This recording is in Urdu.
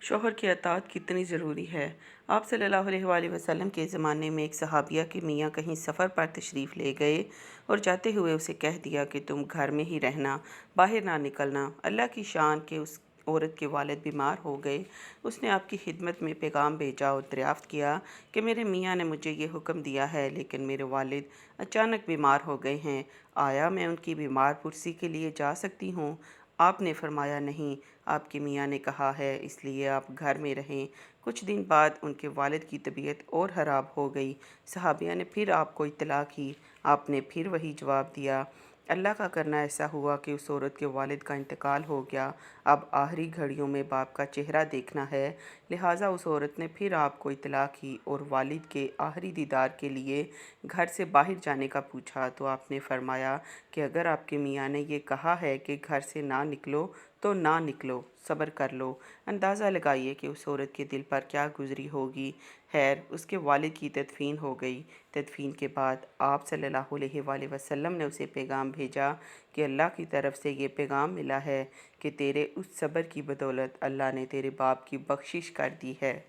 شوہر کی اطاعت کتنی ضروری ہے۔ آپ صلی اللہ علیہ وآلہ وسلم کے زمانے میں ایک صحابیہ کے میاں کہیں سفر پر تشریف لے گئے اور جاتے ہوئے اسے کہہ دیا کہ تم گھر میں ہی رہنا، باہر نہ نکلنا۔ اللہ کی شان کہ اس عورت کے والد بیمار ہو گئے۔ اس نے آپ کی خدمت میں پیغام بھیجا اور دریافت کیا کہ میرے میاں نے مجھے یہ حکم دیا ہے، لیکن میرے والد اچانک بیمار ہو گئے ہیں، آیا میں ان کی بیمار پرسی کے لیے جا سکتی ہوں؟ آپ نے فرمایا نہیں، آپ کے میاں نے کہا ہے اس لیے آپ گھر میں رہیں۔ کچھ دن بعد ان کے والد کی طبیعت اور خراب ہو گئی۔ صحابیہ نے پھر آپ کو اطلاع کی، آپ نے پھر وہی جواب دیا۔ اللہ کا کرنا ایسا ہوا کہ اس عورت کے والد کا انتقال ہو گیا۔ اب آخری گھڑیوں میں باپ کا چہرہ دیکھنا ہے، لہٰذا اس عورت نے پھر آپ کو اطلاع کی اور والد کے آخری دیدار کے لیے گھر سے باہر جانے کا پوچھا تو آپ نے فرمایا کہ اگر آپ کے میاں نے یہ کہا ہے کہ گھر سے نہ نکلو تو نہ نکلو، صبر کر لو۔ اندازہ لگائیے کہ اس عورت کے دل پر کیا گزری ہوگی۔ خیر، اس کے والد کی تدفین ہو گئی۔ تدفین کے بعد آپ صلی اللہ علیہ وآلہ وسلم نے اسے پیغام بھیجا کہ اللہ کی طرف سے یہ پیغام ملا ہے کہ تیرے اس صبر کی بدولت اللہ نے تیرے باپ کی بخشش کر دی ہے۔